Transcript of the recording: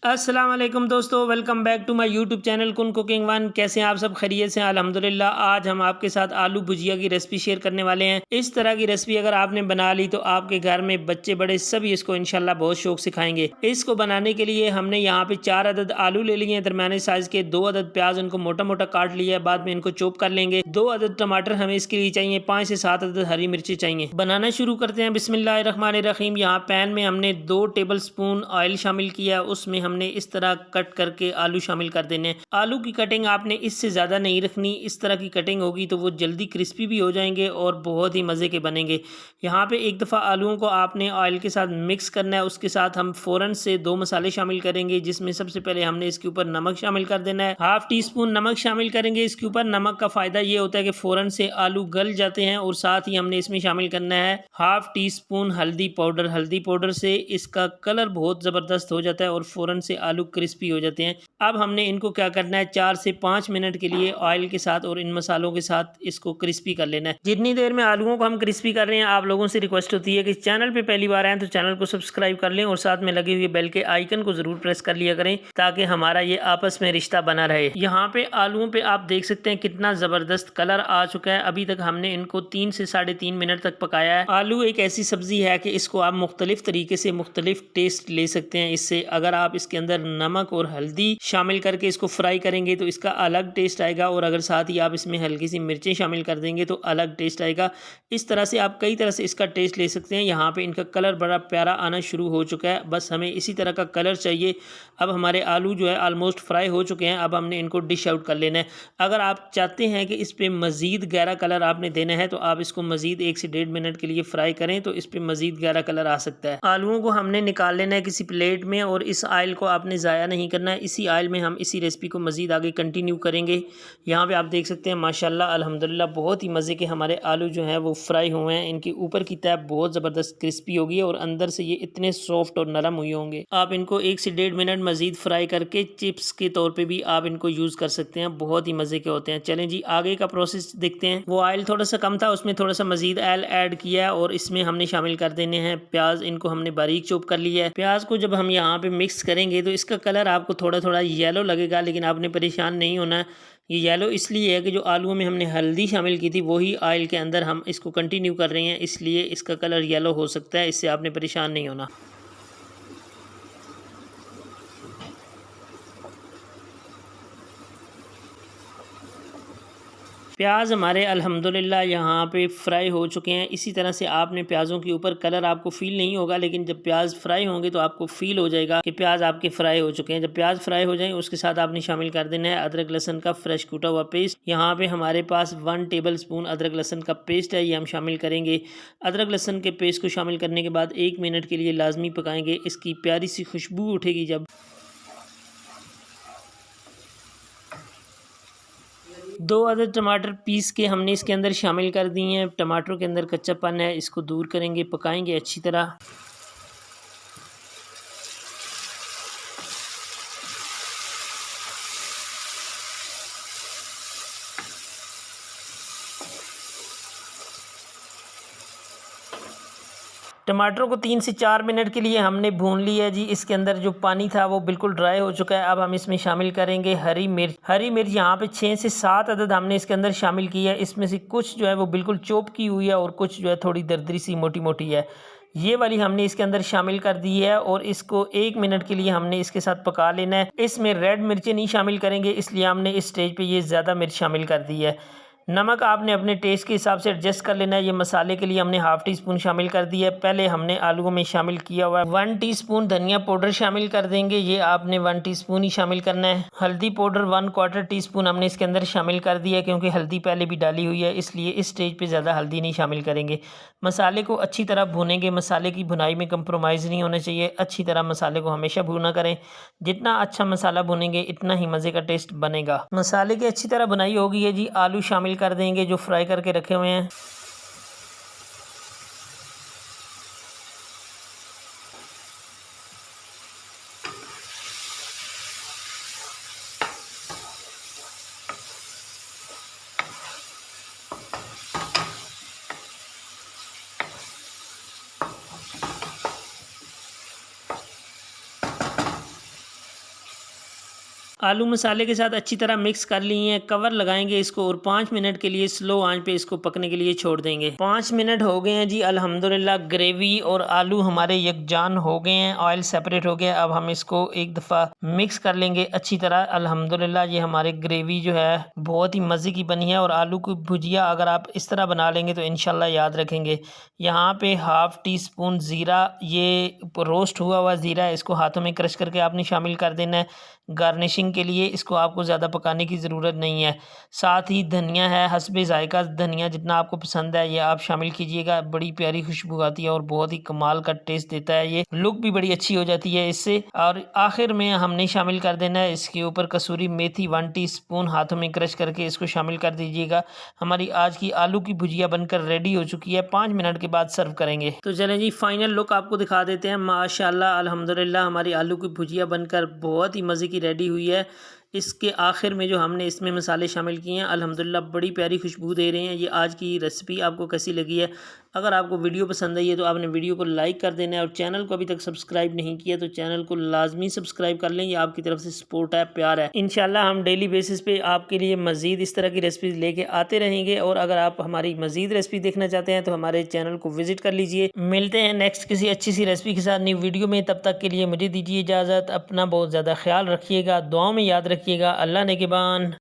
अस्सलाम वालेकुम दोस्तों, welcome back to my YouTube channel कुन कुकिंग वन। कैसे हैं आप सब? खैरियत से? अल्हम्दुलिल्लाह। आज हम आपके साथ आलू भुजिया की रेसिपी शेयर करने वाले हैं। इस तरह की रेसिपी अगर आपने बना ली तो आपके घर में बच्चे बड़े सभी इसको इंशाल्लाह बहुत शौक से खाएंगे। इसको बनाने के लिए हमने यहाँ पे 4 अदद आलू ले लिए हैं दरमियाने साइज के, 2 अदद प्याज उनको मोटा मोटा काट लिया है, बाद में इनको चॉप कर लेंगे। 2 अदद टमाटर हमें इसके लिए चाहिए, 5 से 7 अदद हरी मिर्ची चाहिए। बनाना शुरू करते हैं। बिस्मिल्लाहिर्रहमानिर्रहीम। यहाँ पैन में हमने 2 टेबल स्पून ऑयल शामिल किया, उसमें हमने इस तरह कट करके आलू शामिल कर देने हैं। आलू की कटिंग आपने इससे ज़्यादा नहीं रखनी, इस तरह की कटिंग होगी तो वो जल्दी क्रिस्पी भी हो जाएंगे और बहुत ही मज़े के बनेंगे। यहाँ पे एक दफ़ा आलूओं को आपने ऑयल के साथ मिक्स करना है। उसके साथ हम फ़ौरन से 2 मसाले शामिल करेंगे, जिसमें सबसे पहले हमने इसके ऊपर नमक शामिल कर देना है। हाफ टी स्पून नमक शामिल करेंगे इसके ऊपर। नमक का फ़ायदा ये होता है कि फ़ौरन से आलू गल जाते हैं। और साथ ही हमने इसमें शामिल करना है हाफ टी स्पून हल्दी पाउडर। हल्दी पाउडर से इसका कलर बहुत ज़बरदस्त हो जाता है और फ़ौरन से आलू क्रिस्पी हो जाते हैं। अब हमने इनको क्या करना है, 4 से 5 मिनट के लिए ऑयल के साथ और इन मसालों के साथ इसको क्रिस्पी कर लेना है। जितनी देर में आलूओं को हम क्रिस्पी कर रहे हैं, आप लोगों से रिक्वेस्ट होती है कि चैनल पे पहली बार आए तो चैनल को सब्सक्राइब कर लें और साथ में लगे हुए बेल के आइकन को जरूर प्रेस कर लिया करें ताकि हमारा ये आपस में रिश्ता बना रहे। यहाँ पे आलूओं पे आप देख सकते हैं कितना जबरदस्त कलर आ चुका है। अभी तक हमने इनको 3 से 3.5 मिनट तक पकाया है। आलू एक ऐसी सब्जी है कि इसको आप मुख्तलिफ तरीके से मुख्तलिफ टेस्ट ले सकते हैं इससे। अगर आप इसके अंदर नमक और हल्दी शामिल करके इसको फ्राई करेंगे तो इसका अलग टेस्ट आएगा, और अगर साथ ही आप इसमें हल्की सी मिर्चें शामिल कर देंगे तो अलग टेस्ट आएगा। इस तरह से आप कई तरह से इसका टेस्ट ले सकते हैं। यहाँ पे इनका कलर बड़ा प्यारा आना शुरू हो चुका है, बस हमें इसी तरह का कलर चाहिए। अब हमारे आलू जो है ऑलमोस्ट फ्राई हो चुके हैं। अब हमने इनको डिश आउट कर लेना है। अगर आप चाहते हैं कि इस पर मज़ीद गहरा कलर आपने देना है तो आप इसको मज़ीद 1 से 1.5 मिनट के लिए फ्राई करें तो इस पर मज़ीद गहरा कलर आ सकता है। आलूओं को हमने निकाल लेना है किसी प्लेट में, और इस ऑयल को आपने ज़ाया नहीं करना है। इसी ऑयल में हम इसी रेसिपी को मज़ीद आगे कंटिन्यू करेंगे। यहाँ पे आप देख सकते हैं माशाल्लाह अल्हम्दुलिल्लाह बहुत ही मज़े के हमारे आलू जो हैं वो फ्राई हुए हैं। इनकी ऊपर की तय बहुत ज़बरदस्त क्रिस्पी होगी और अंदर से ये इतने सॉफ्ट और नरम हुए होंगे। आप इनको 1 से 1.5 मिनट मज़ीद फ्राई करके चिप्स के तौर पर भी आप इनको यूज़ कर सकते हैं, बहुत ही मज़े के होते हैं। चलें जी आगे का प्रोसेस देखते हैं। वो ऑयल थोड़ा सा कम था, उसमें थोड़ा सा मज़ीद ऑयल ऐड किया है और इसमें हमने शामिल कर देने हैं प्याज। इनको हमने बारीक चॉप कर लिया है। प्याज को जब हम यहाँ पे मिक्स करेंगे तो इसका कलर आपको थोड़ा थोड़ा येलो लगेगा, लेकिन आपने परेशान नहीं होना। ये येलो इसलिए है कि जो आलूओं में हमने हल्दी शामिल की थी वही ऑयल के अंदर हम इसको कंटिन्यू कर रहे हैं, इसलिए इसका कलर येलो हो सकता है। इससे आपने परेशान नहीं होना। प्याज हमारे अल्हम्दुलिल्लाह यहाँ पे फ्राई हो चुके हैं। इसी तरह से आपने प्याज़ों के ऊपर कलर आपको फ़ील नहीं होगा, लेकिन जब प्याज फ्राई होंगे तो आपको फ़ील हो जाएगा कि प्याज आपके फ्राई हो चुके हैं। जब प्याज फ्राई हो जाएं उसके साथ आपने शामिल कर देना है अदरक लहसुन का फ्रेश कूटा हुआ पेस्ट। यहाँ पे हमारे पास 1 टेबल स्पून अदरक लहसुन का पेस्ट है, ये हम शामिल करेंगे। अदरक लहसुन के पेस्ट को शामिल करने के बाद 1 मिनट के लिए लाजमी पकाएंगे। इसकी प्यारी सी खुशबू उठेगी जब। 2 अदद टमाटर पीस के हमने इसके अंदर शामिल कर दिए हैं। टमाटरों के अंदर कच्चापन है, इसको दूर करेंगे, पकाएंगे अच्छी तरह। टमाटरों को 3 से 4 मिनट के लिए हमने भून लिया है जी। इसके अंदर जो पानी था वो बिल्कुल ड्राई हो चुका है। अब हम इसमें शामिल करेंगे हरी मिर्च। हरी मिर्च यहाँ पे 6 से 7 अदद हमने इसके अंदर शामिल की है। इसमें से कुछ जो है वो बिल्कुल चॉप की हुई है और कुछ जो है थोड़ी दरदरी सी मोटी मोटी है। ये वाली हमने इसके अंदर शामिल कर दी है और इसको 1 मिनट के लिए हमने इसके साथ पका लेना है। इसमें रेड मिर्चें नहीं शामिल करेंगे, इसलिए हमने इस स्टेज पे ये ज़्यादा मिर्च शामिल कर दी है। नमक आपने अपने टेस्ट के हिसाब से एडजस्ट कर लेना है। ये मसाले के लिए हमने हाफ टी स्पून शामिल कर दिया है। पहले हमने आलूओं में शामिल किया हुआ है 1 टीस्पून धनिया पाउडर शामिल कर देंगे, ये आपने 1 टीस्पून ही शामिल करना है। हल्दी पाउडर 1/4 टीस्पून हमने इसके अंदर शामिल कर दिया है, क्योंकि हल्दी पहले भी डाली हुई है, इसलिए इस स्टेज पे ज़्यादा हल्दी नहीं शामिल करेंगे। मसाले को अच्छी तरह भूनेंगे। मसाले की भुनाई में कंप्रोमाइज़ नहीं होना चाहिए। अच्छी तरह मसाले को हमेशा भुना करें। जितना अच्छा मसाला भुनेंगे इतना ही मज़े का टेस्ट बनेगा। मसाले की अच्छी तरह भुनाई होगी है जी। आलू शामिल कर देंगे जो फ्राई करके रखे हुए हैं। आलू मसाले के साथ अच्छी तरह मिक्स कर लिए हैं। कवर लगाएंगे इसको और 5 मिनट के लिए स्लो आंच पे इसको पकने के लिए छोड़ देंगे। 5 मिनट हो गए हैं जी, अल्हम्दुलिल्लाह ग्रेवी और आलू हमारे यकजान हो गए हैं, ऑयल सेपरेट हो गया। अब हम इसको एक दफ़ा मिक्स कर लेंगे अच्छी तरह। अल्हम्दुलिल्लाह ये हमारे ग्रेवी जो है बहुत ही मज़े की बनी है। और आलू की भुजिया अगर आप इस तरह बना लेंगे तो इंशाल्लाह याद रखेंगे। यहाँ पे हाफ़ टी स्पून ज़ीरा, ये रोस्ट हुआ हुआ ज़ीरा है, इसको हाथों में क्रश करके आपने शामिल कर देना है गार्निशिंग के लिए। इसको आपको ज़्यादा पकाने की ज़रूरत नहीं है। साथ ही धनिया है, हस्बे ज़ायका धनिया जितना आपको पसंद है ये आप शामिल कीजिएगा। बड़ी प्यारी खुशबू आती है और बहुत ही कमाल का टेस्ट देता है, ये लुक भी बड़ी अच्छी हो जाती है इससे। और आखिर में हमने शामिल कर देना है इसके ऊपर कसूरी मेथी 1 टीस्पून, हाथों में क्रश करके इसको शामिल कर दीजिएगा। हमारी आज की आलू की भुजिया बनकर रेडी हो चुकी है। 5 मिनट के बाद सर्व करेंगे। तो चलें जी, फाइनल लुक आपको दिखा देते हैं। माशाल्लाह अल्हम्दुलिल्लाह हमारी आलू की भुजिया बनकर बहुत ही मज़े की रेडी हुई है। इसके आखिर में जो हमने इसमें मसाले शामिल किए हैं अल्हम्दुलिल्लाह बड़ी प्यारी खुशबू दे रहे हैं। ये आज की रेसिपी आपको कैसी लगी है? अगर आपको वीडियो पसंद आई है तो आपने वीडियो को लाइक कर देना है और चैनल को अभी तक सब्सक्राइब नहीं किया तो चैनल को लाजमी सब्सक्राइब कर लें। ये आपकी तरफ से सपोर्ट है, प्यार है। इंशाल्लाह हम डेली बेसिस पे आपके लिए मज़ीद इस तरह की रेसिपीज़ लेके आते रहेंगे। और अगर आप हमारी मज़ीद रेसिपी देखना चाहते हैं तो हमारे चैनल को विजिट कर लीजिए। मिलते हैं नेक्स्ट किसी अच्छी सी रेसिपी के साथ न्यू वीडियो में। तब तक के लिए मुझे दीजिए इजाज़त। अपना बहुत ज़्यादा ख्याल रखिएगा, दुआओं में याद रखिएगा। अल्लाह नेगेबान।